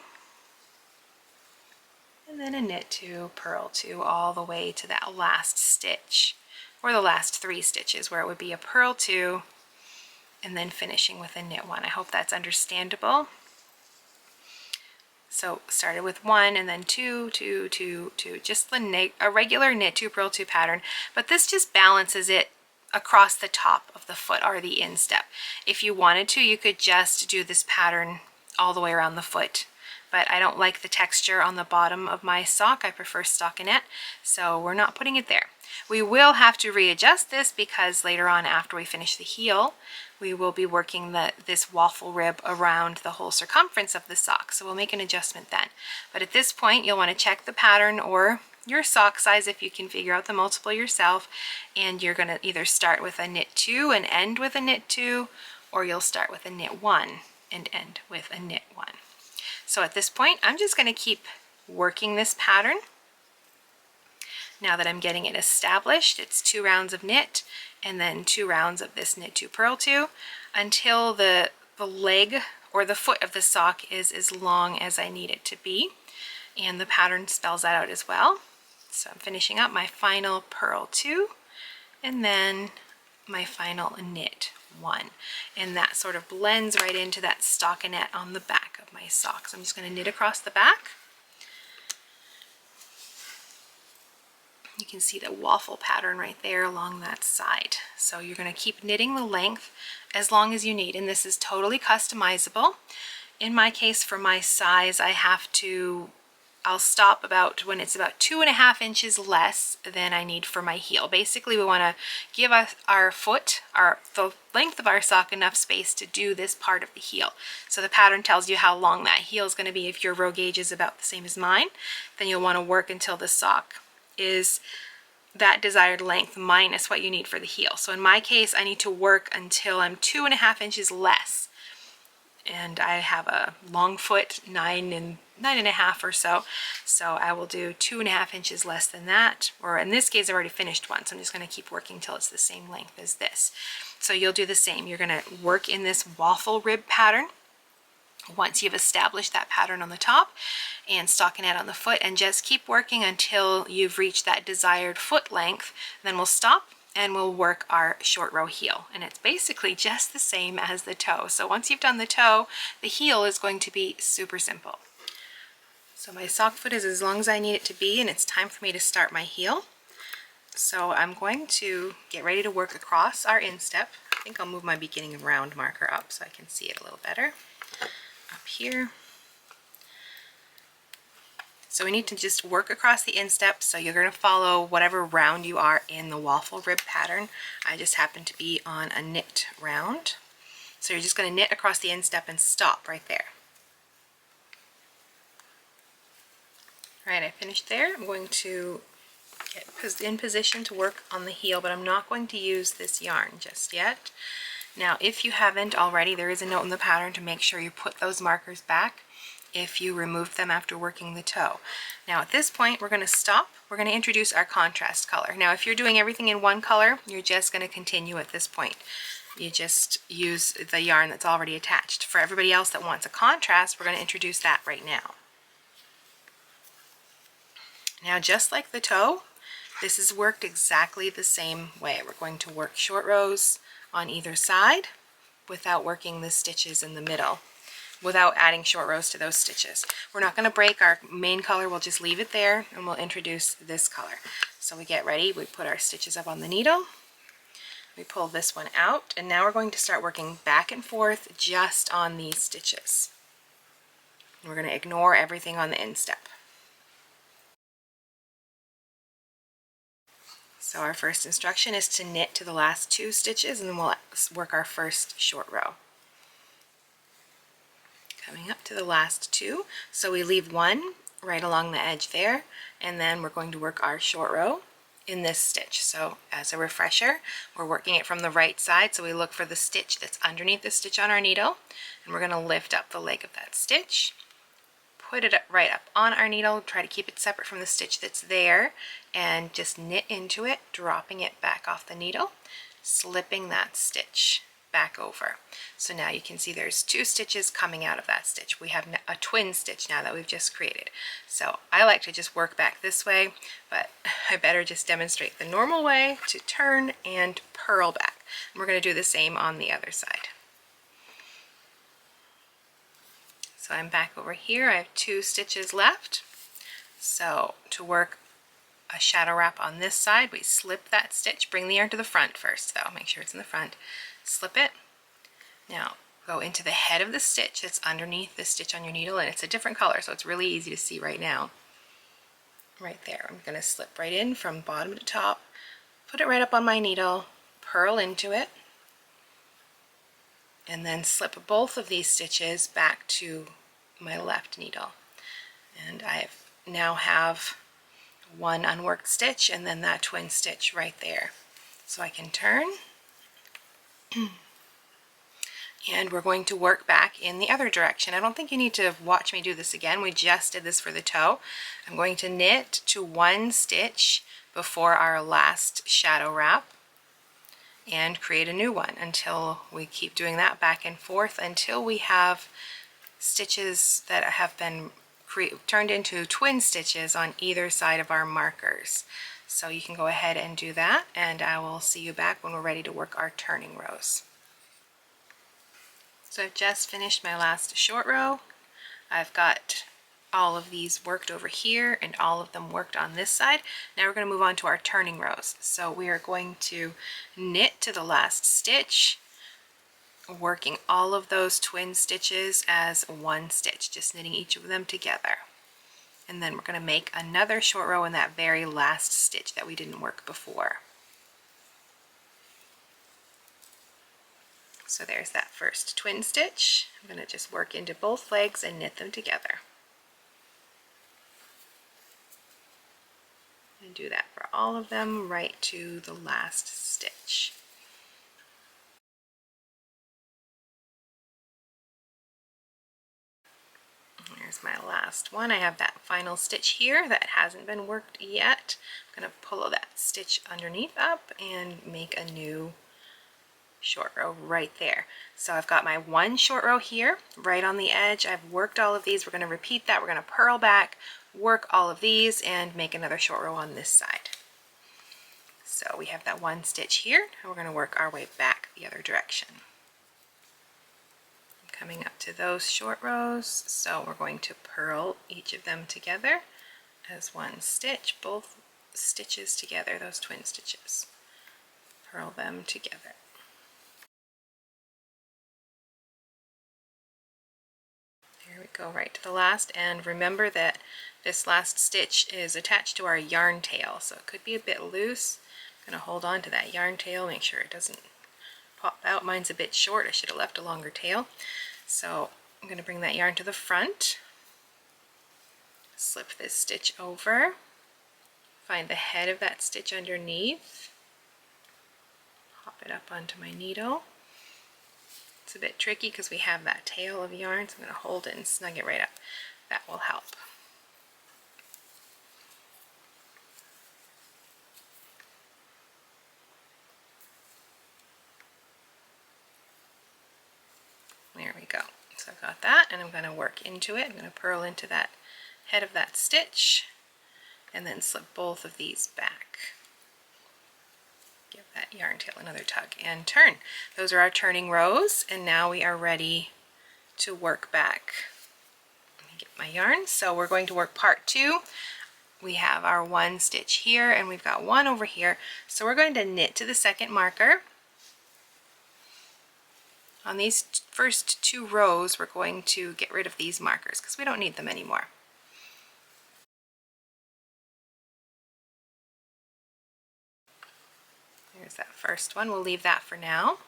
and then a knit 2, purl 2, all the way to that last stitch, or the last 3 stitches, where it would be a purl 2, and then finishing with a knit 1. I hope that's understandable. So started with 1 and then 2, 2, 2, 2, just a regular knit 2, purl 2 pattern, but this just balances it across the top of the foot, or the instep. If you wanted to, you could just do this pattern all the way around the foot, but I don't like the texture on the bottom of my sock. I prefer stockinette, so we're not putting it there. We will have to readjust this because later on, after we finish the heel, we will be working this waffle rib around the whole circumference of the sock, so we'll make an adjustment then. But at this point, you'll want to check the pattern or your sock size if you can figure out the multiple yourself, and you're going to either start with a knit 2 and end with a knit 2, or you'll start with a knit 1 and end with a knit 1. So at this point, I'm just going to keep working this pattern. Now that I'm getting it established, it's 2 rounds of knit and then 2 rounds of this knit 2, purl 2, until the leg or the foot of the sock is as long as I need it to be, and the pattern spells that out as well. So I'm finishing up my final purl 2 and then my final knit 1, and that sort of blends right into that stockinette on the back of my sock. So I'm just going to knit across the back. You can see the waffle pattern right there along that side. So you're going to keep knitting the length as long as you need, and this is totally customizable. In my case, for my size, I'll stop about when it's about 2.5 inches less than I need for my heel. Basically, we want to give our foot, the length of our sock, enough space to do this part of the heel. So the pattern tells you how long that heel is going to be. If your row gauge is about the same as mine, then you'll want to work until the sock is that desired length minus what you need for the heel. So in my case, I need to work until I'm 2.5 inches less. And I have a long foot, 9.5 or so. So I will do 2.5 inches less than that. Or in this case, I've already finished one. So I'm just going to keep working till it's the same length as this. So you'll do the same. You're going to work in this waffle rib pattern once you've established that pattern on the top and stockinette on the foot, and just keep working until you've reached that desired foot length. Then we'll stop and we'll work our short row heel, and it's basically just the same as the toe. So once you've done the toe, the heel is going to be super simple. So my sock foot is as long as I need it to be, and it's time for me to start my heel. So I'm going to get ready to work across our instep. I think I'll move my beginning of round marker up so I can see it a little better. Up here. So we need to just work across the instep. So you're going to follow whatever round you are in the waffle rib pattern. I just happen to be on a knit round. So you're just going to knit across the instep and stop right there. All right, I finished there. I'm going to get in position to work on the heel, but I'm not going to use this yarn just yet. Now, if you haven't already, there is a note in the pattern to make sure you put those markers back if you removed them after working the toe. Now at this point, we're going to stop. We're going to introduce our contrast color. Now if you're doing everything in one color, you're just going to continue at this point. You just use the yarn that's already attached. For everybody else that wants a contrast, we're going to introduce that right now. Now just like the toe, this is worked exactly the same way. We're going to work short rows on either side without working the stitches in the middle, without adding short rows to those stitches. We're not going to break our main color, we'll just leave it there and we'll introduce this color. So we get ready, we put our stitches up on the needle, we pull this one out, and now we're going to start working back and forth just on these stitches. And we're going to ignore everything on the instep. So our first instruction is to knit to the last 2 stitches, and then we'll work our first short row. Coming up to the last 2, so we leave one right along the edge there, and then we're going to work our short row in this stitch. So as a refresher, we're working it from the right side, so we look for the stitch that's underneath the stitch on our needle, and we're going to lift up the leg of that stitch, put it right up on our needle, try to keep it separate from the stitch that's there, and just knit into it, dropping it back off the needle, slipping that stitch back over. So now you can see there's 2 stitches coming out of that stitch. We have a twin stitch now that we've just created. So I like to just work back this way, but I better just demonstrate the normal way to turn and purl back. And we're going to do the same on the other side. So I'm back over here. I have 2 stitches left. So to work a shadow wrap on this side, we slip that stitch, bring the yarn to the front first though, make sure it's in the front, slip it. Now go into the head of the stitch that's underneath the stitch on your needle, and it's a different color, so it's really easy to see right now. Right there, I'm going to slip right in from bottom to top, put it right up on my needle, purl into it, and then slip both of these stitches back to my left needle. And I now have one unworked stitch and then that twin stitch right there. So I can turn and we're going to work back in the other direction. I don't think you need to watch me do this again. We just did this for the toe. I'm going to knit to 1 stitch before our last shadow wrap and create a new one until we keep doing that back and forth until we have stitches that have been turned into twin stitches on either side of our markers. So you can go ahead and do that, and I will see you back when we're ready to work our turning rows. So I've just finished my last short row. I've got all of these worked over here and all of them worked on this side. Now we're going to move on to our turning rows. So we are going to knit to the last stitch, working all of those twin stitches as one stitch, just knitting each of them together. And then we're going to make another short row in that very last stitch that we didn't work before. So there's that first twin stitch. I'm going to just work into both legs and knit them together. And do that for all of them right to the last stitch. Here's my last one. I have that final stitch here that hasn't been worked yet. I'm going to pull that stitch underneath up and make a new short row right there. So I've got my one short row here right on the edge. I've worked all of these. We're going to repeat that. We're going to purl back, work all of these, and make another short row on this side. So we have that one stitch here, and we're going to work our way back the other direction. I'm coming up to those short rows, so we're going to purl each of them together as one stitch, both stitches together, those twin stitches. Purl them together. There we go, right to the last, and remember that this last stitch is attached to our yarn tail, so it could be a bit loose. I'm going to hold on to that yarn tail, make sure it doesn't pop out. Mine's a bit short, I should have left a longer tail. So I'm going to bring that yarn to the front, slip this stitch over, find the head of that stitch underneath, pop it up onto my needle. It's a bit tricky because we have that tail of yarn, so I'm going to hold it and snug it right up. That will help. There we go. So I've got that, and I'm going to work into it. I'm going to purl into that head of that stitch and then slip both of these back. Give that yarn tail another tug and turn. Those are our turning rows, and now we are ready to work back. Let me get my yarn. So we're going to work part 2. We have our one stitch here and we've got one over here. So we're going to knit to the second marker. On these first 2 rows, we're going to get rid of these markers because we don't need them anymore. There's that first one. We'll leave that for now.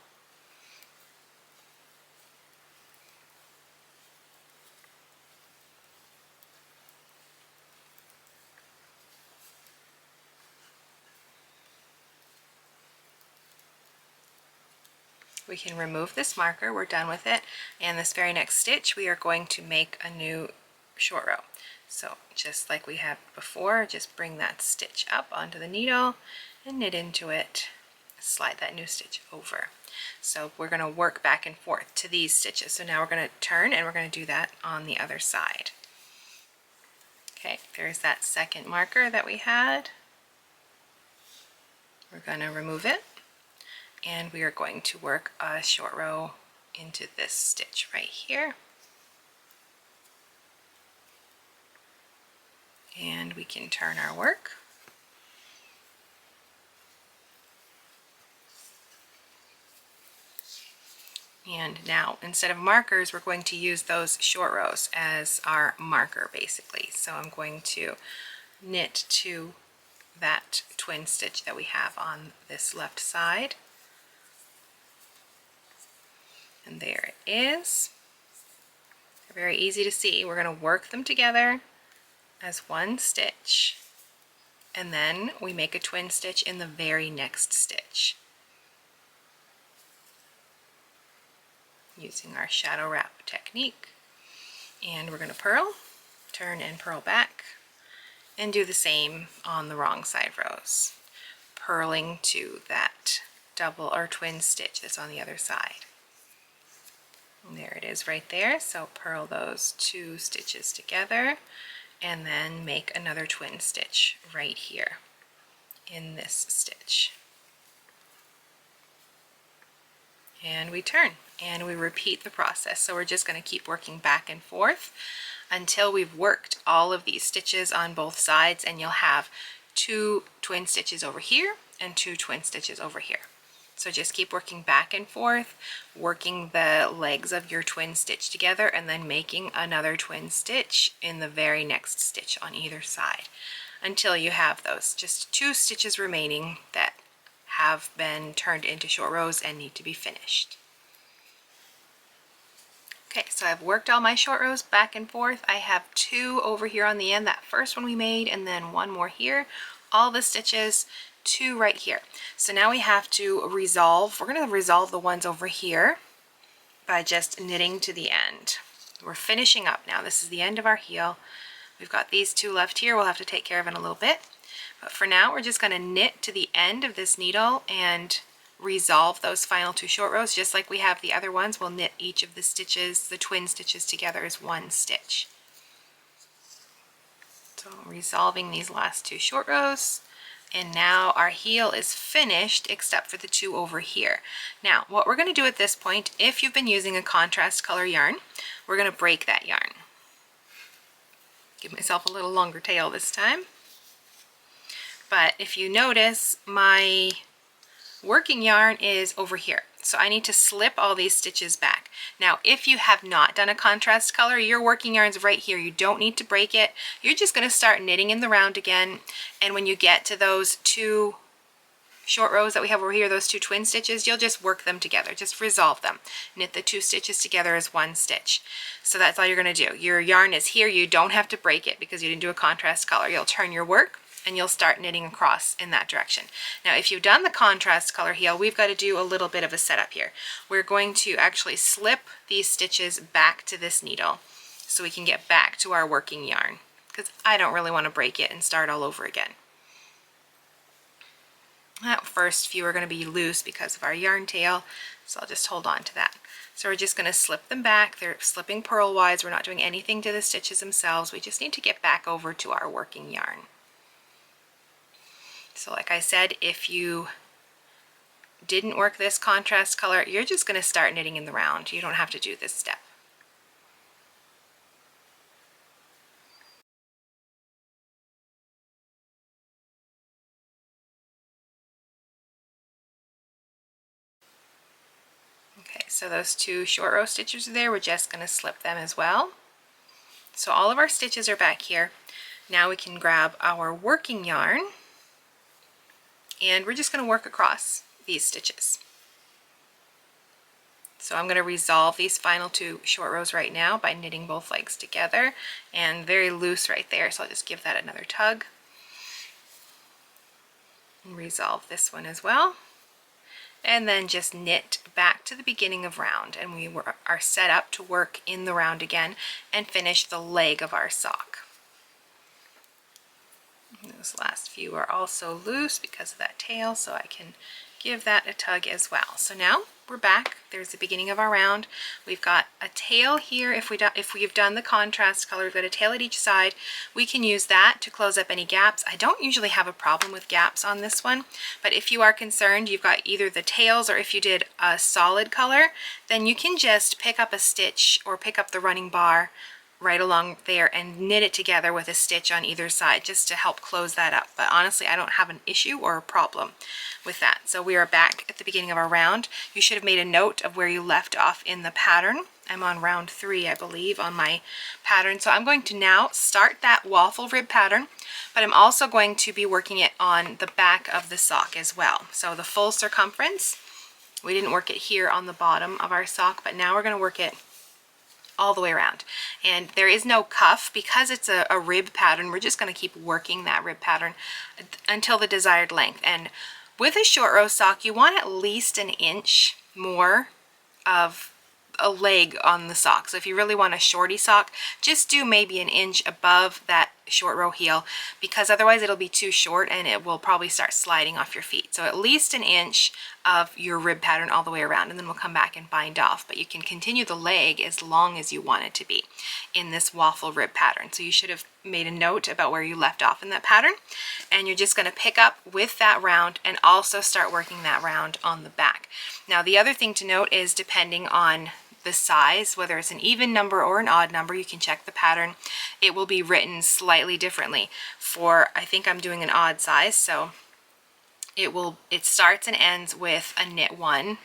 We can remove this marker. We're done with it. And this very next stitch, we are going to make a new short row. So just like we had before, just bring that stitch up onto the needle and knit into it. Slide that new stitch over. So we're going to work back and forth to these stitches. So now we're going to turn and we're going to do that on the other side. Okay, there's that second marker that we had. We're going to remove it and we are going to work a short row into this stitch right here. And we can turn our work. And now, instead of markers, we're going to use those short rows as our marker, basically. So I'm going to knit to that twin stitch that we have on this left side. And there it is. They're very easy to see. We're going to work them together as one stitch. And then we make a twin stitch in the very next stitch, using our shadow wrap technique. And we're going to purl, turn and purl back, and do the same on the wrong side rows, purling to that double or twin stitch that's on the other side. And there it is right there. So purl those 2 stitches together and then make another twin stitch right here in this stitch. And we turn and we repeat the process. So we're just going to keep working back and forth until we've worked all of these stitches on both sides, and you'll have 2 twin stitches over here and 2 twin stitches over here. So just keep working back and forth, working the legs of your twin stitch together, and then making another twin stitch in the very next stitch on either side until you have those just 2 stitches remaining that have been turned into short rows and need to be finished. Okay, so I've worked all my short rows back and forth. I have 2 over here on the end, that first one we made, and then 1 more here. All the stitches, 2 right here. So now we have to resolve. We're going to resolve the ones over here by just knitting to the end. We're finishing up now. This is the end of our heel. We've got these 2 left here we'll have to take care of in a little bit. But for now, we're just going to knit to the end of this needle and resolve those final 2 short rows just like we have the other ones. We'll knit each of the stitches, the twin stitches, together as 1 stitch. So resolving these last 2 short rows. And now our heel is finished except for the 2 over here. Now, what we're going to do at this point, if you've been using a contrast color yarn, we're going to break that yarn. Give myself a little longer tail this time. But if you notice, my working yarn is over here. So I need to slip all these stitches back. Now, if you have not done a contrast color, your working yarn's right here. You don't need to break it. You're just going to start knitting in the round again. And when you get to those 2 short rows that we have over here, those 2 twin stitches, you'll just work them together. Just resolve them. Knit the 2 stitches together as 1 stitch. So that's all you're going to do. Your yarn is here. You don't have to break it because you didn't do a contrast color. You'll turn your work and you'll start knitting across in that direction. Now, if you've done the contrast color heel, we've got to do a little bit of a setup here. We're going to actually slip these stitches back to this needle so we can get back to our working yarn, because I don't really want to break it and start all over again. That first few are going to be loose because of our yarn tail, so I'll just hold on to that. So we're just going to slip them back. They're slipping purlwise. We're not doing anything to the stitches themselves. We just need to get back over to our working yarn. So like I said, if you didn't work this contrast color, you're just going to start knitting in the round. You don't have to do this step. Okay, so those 2 short row stitches are there. We're just going to slip them as well. So all of our stitches are back here. Now we can grab our working yarn and we're just going to work across these stitches. So I'm going to resolve these final 2 short rows right now by knitting both legs together, and very loose right there, so I'll just give that another tug and resolve this one as well, and then just knit back to the beginning of round, and we are set up to work in the round again and finish the leg of our sock. Those last few are also loose because of that tail, so I can give that a tug as well. So now we're back. There's the beginning of our round. We've got a tail here. If we've done the contrast color, we've got a tail at each side. We can use that to close up any gaps. I don't usually have a problem with gaps on this one, but if you are concerned, you've got either the tails, or if you did a solid color, then you can just pick up a stitch or pick up the running bar right along there and knit it together with a stitch on either side just to help close that up. But honestly, I don't have an issue or a problem with that. So we are back at the beginning of our round. You should have made a note of where you left off in the pattern. I'm on round 3, I believe, on my pattern. So I'm going to now start that waffle rib pattern, but I'm also going to be working it on the back of the sock as well. So the full circumference, we didn't work it here on the bottom of our sock, but now we're going to work it all the way around. And there is no cuff because it's a rib pattern. We're just going to keep working that rib pattern until the desired length. And with a short row sock, you want at least an inch more of a leg on the sock. So if you really want a shorty sock, just do maybe an inch above that short row heel, because otherwise it'll be too short and it will probably start sliding off your feet. So at least an inch of your rib pattern all the way around, and then we'll come back and bind off. But you can continue the leg as long as you want it to be in this waffle rib pattern. So you should have made a note about where you left off in that pattern, and you're just going to pick up with that round and also start working that round on the back. Now the other thing to note is, depending on the size, whether it's an even number or an odd number, you can check the pattern. It will be written slightly differently. For, I think I'm doing an odd size, so it starts and ends with a knit 1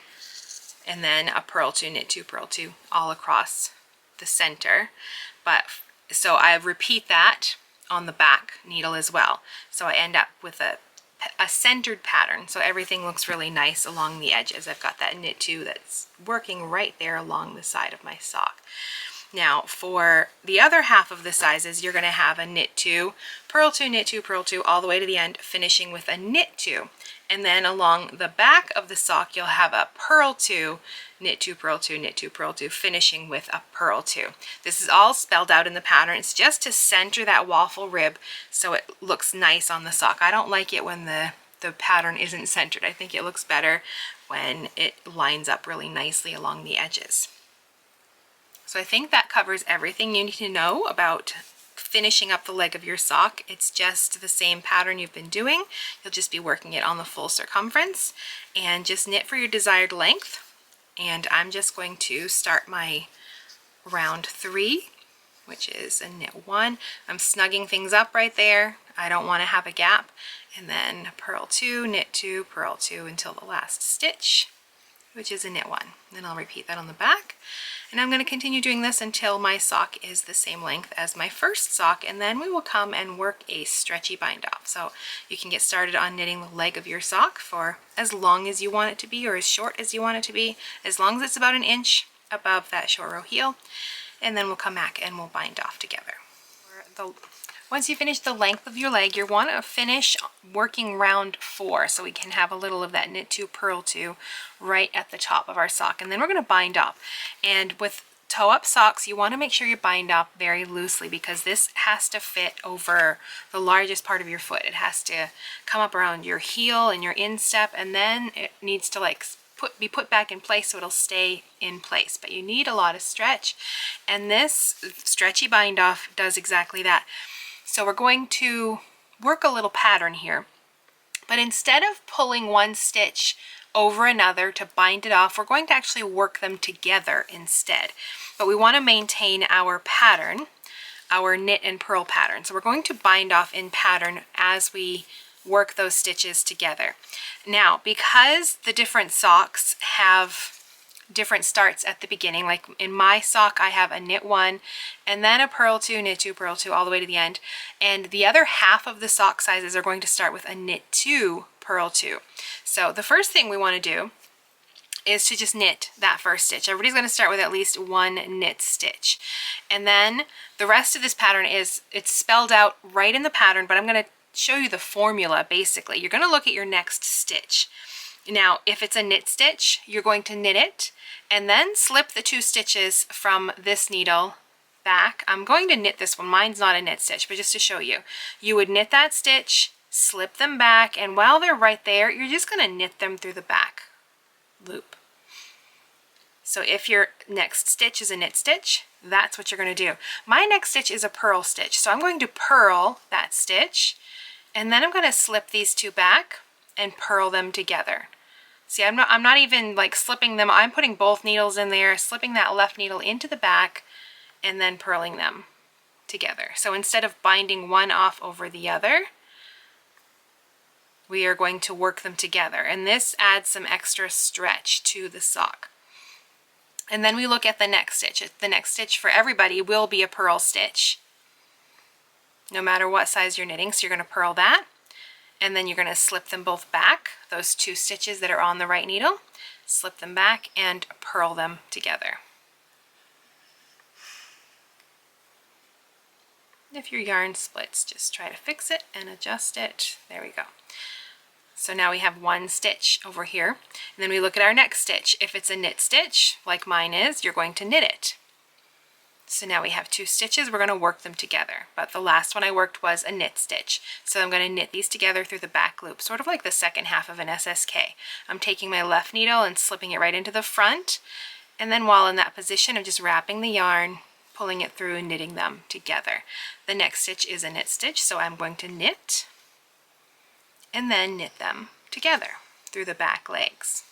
and then a purl 2, knit 2, purl 2 all across the center. But so I repeat that on the back needle as well. So I end up with a centered pattern, so everything looks really nice along the edges. I've got that knit 2 that's working right there along the side of my sock. Now for the other half of the sizes, you're going to have a knit 2, purl 2, knit 2, purl 2 all the way to the end, finishing with a knit 2. And then along the back of the sock, you'll have a purl 2, knit 2, purl 2, knit 2, purl 2, finishing with a purl 2. This is all spelled out in the pattern. It's just to center that waffle rib so it looks nice on the sock. I don't like it when the pattern isn't centered. I think it looks better when it lines up really nicely along the edges. So I think that covers everything you need to know about finishing up the leg of your sock. It's just the same pattern you've been doing. You'll just be working it on the full circumference, and just knit for your desired length. And I'm just going to start my round 3, which is a knit 1. I'm snugging things up right there. I don't want to have a gap. And then purl 2, knit 2, purl 2 until the last stitch, which is a knit 1. Then I'll repeat that on the back. And I'm going to continue doing this until my sock is the same length as my first sock, and then we will come and work a stretchy bind off. So you can get started on knitting the leg of your sock for as long as you want it to be, or as short as you want it to be, as long as it's about an inch above that short row heel. And then we'll come back and we'll bind off together. Once you finish the length of your leg, you want to finish working round 4 so we can have a little of that knit 2, purl 2 right at the top of our sock. And then we're going to bind off. And with toe up socks, you want to make sure you bind off very loosely, because this has to fit over the largest part of your foot. It has to come up around your heel and your instep, and then it needs to be put back in place so it'll stay in place. But you need a lot of stretch, and this stretchy bind off does exactly that. So we're going to work a little pattern here, but instead of pulling one stitch over another to bind it off, we're going to actually work them together instead. But we want to maintain our pattern, our knit and purl pattern. So we're going to bind off in pattern as we work those stitches together. Now, because the different socks have different starts at the beginning, like in my sock I have a knit 1 and then a purl 2, knit 2, purl 2 all the way to the end, and the other half of the sock sizes are going to start with a knit 2, purl 2. So the first thing we want to do is to just knit that first stitch. Everybody's going to start with at least 1 knit stitch, and then the rest of this pattern it's spelled out right in the pattern, but I'm going to show you the formula. Basically, you're going to look at your next stitch. Now, if it's a knit stitch, you're going to knit it and then slip the 2 stitches from this needle back. I'm going to knit this one. Mine's not a knit stitch, but just to show you, you would knit that stitch, slip them back, and while they're right there, you're just going to knit them through the back loop. So if your next stitch is a knit stitch, that's what you're going to do. My next stitch is a purl stitch, so I'm going to purl that stitch, and then I'm going to slip these 2 back and purl them together. See, I'm not even like slipping them. I'm putting both needles in there, slipping that left needle into the back, and then purling them together. So instead of binding one off over the other, we are going to work them together, and this adds some extra stretch to the sock. And then we look at the next stitch. The next stitch for everybody will be a purl stitch, no matter what size you're knitting. So you're going to purl that, and then you're going to slip them both back, those 2 stitches that are on the right needle, slip them back and purl them together. If your yarn splits, just try to fix it and adjust it. There we go. So now we have 1 stitch over here, and then we look at our next stitch. If it's a knit stitch, like mine is, you're going to knit it. So now we have 2 stitches. We're going to work them together, but the last one I worked was a knit stitch. So I'm going to knit these together through the back loop, sort of like the second half of an SSK. I'm taking my left needle and slipping it right into the front, and then while in that position, I'm just wrapping the yarn, pulling it through and knitting them together. The next stitch is a knit stitch, so I'm going to knit and then knit them together through the back legs.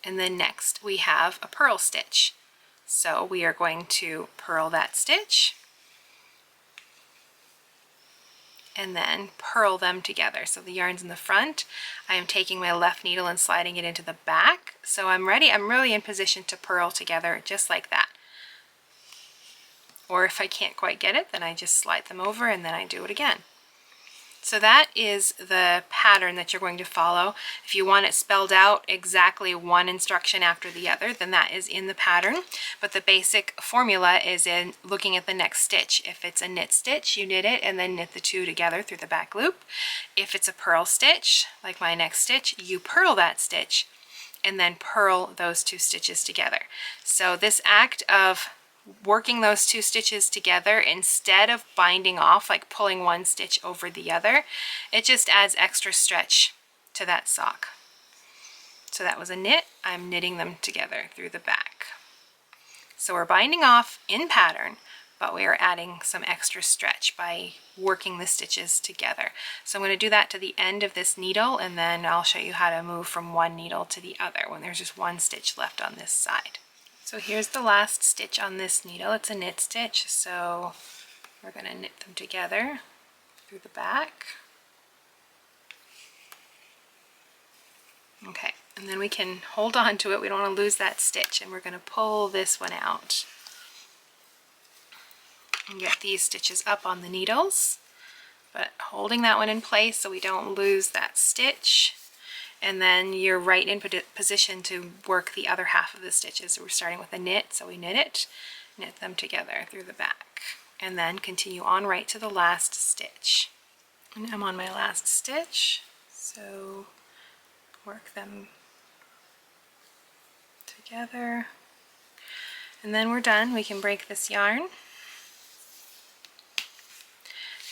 And then next we have a purl stitch. So we are going to purl that stitch and then purl them together. So the yarn's in the front. I am taking my left needle and sliding it into the back. So I'm ready. I'm really in position to purl together just like that. Or if I can't quite get it, then I just slide them over and then I do it again. So that is the pattern that you're going to follow. If you want it spelled out exactly one instruction after the other, then that is in the pattern. But the basic formula is in looking at the next stitch. If it's a knit stitch, you knit it and then knit the 2 together through the back loop. If it's a purl stitch, like my next stitch, you purl that stitch and then purl those 2 stitches together. So this act of working those 2 stitches together instead of binding off, like pulling one stitch over the other, it just adds extra stretch to that sock. So that was a knit. I'm knitting them together through the back. So we're binding off in pattern, but we are adding some extra stretch by working the stitches together. So I'm going to do that to the end of this needle, and then I'll show you how to move from one needle to the other when there's just one stitch left on this side. So here's the last stitch on this needle. It's a knit stitch, so we're going to knit them together through the back. Okay, and then we can hold on to it. We don't want to lose that stitch, and we're going to pull this one out and get these stitches up on the needles, but holding that one in place so we don't lose that stitch. And then you're right in position to work the other half of the stitches. So we're starting with a knit, so we knit it, knit them together through the back, and then continue on right to the last stitch. And I'm on my last stitch, so work them together. And then we're done. We can break this yarn.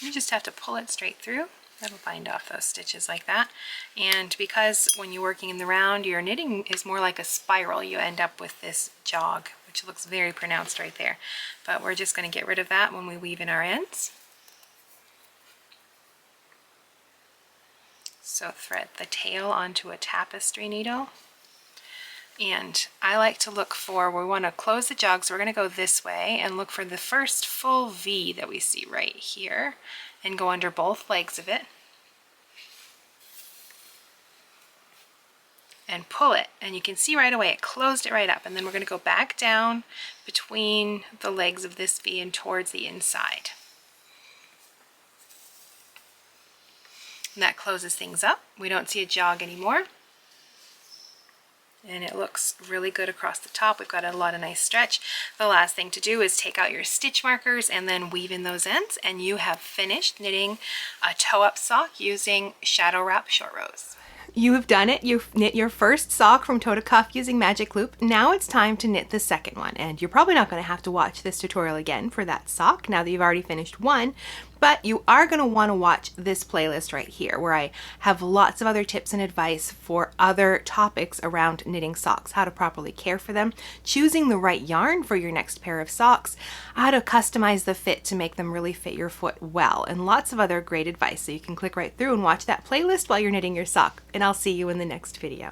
You just have to pull it straight through. That'll bind off those stitches like that. And because when you're working in the round, your knitting is more like a spiral, you end up with this jog, which looks very pronounced right there. But we're just going to get rid of that when we weave in our ends. So thread the tail onto a tapestry needle. And I like to look for, we want to close the jog, so we're going to go this way and look for the first full V that we see right here and go under both legs of it and pull it. And you can see right away it closed it right up, and then we're going to go back down between the legs of this V and towards the inside. And that closes things up. We don't see a jog anymore. And it looks really good across the top. We've got a lot of nice stretch. The last thing to do is take out your stitch markers and then weave in those ends, and you have finished knitting a toe-up sock using Shadow Wrap Short Rows. You have done it. You've knit your first sock from toe to cuff using magic loop. Now it's time to knit the second one, and you're probably not going to have to watch this tutorial again for that sock now that you've already finished one, but you are going to want to watch this playlist right here where I have lots of other tips and advice for other topics around knitting socks, how to properly care for them, choosing the right yarn for your next pair of socks, how to customize the fit to make them really fit your foot well, and lots of other great advice. So you can click right through and watch that playlist while you're knitting your sock, and I'll see you in the next video.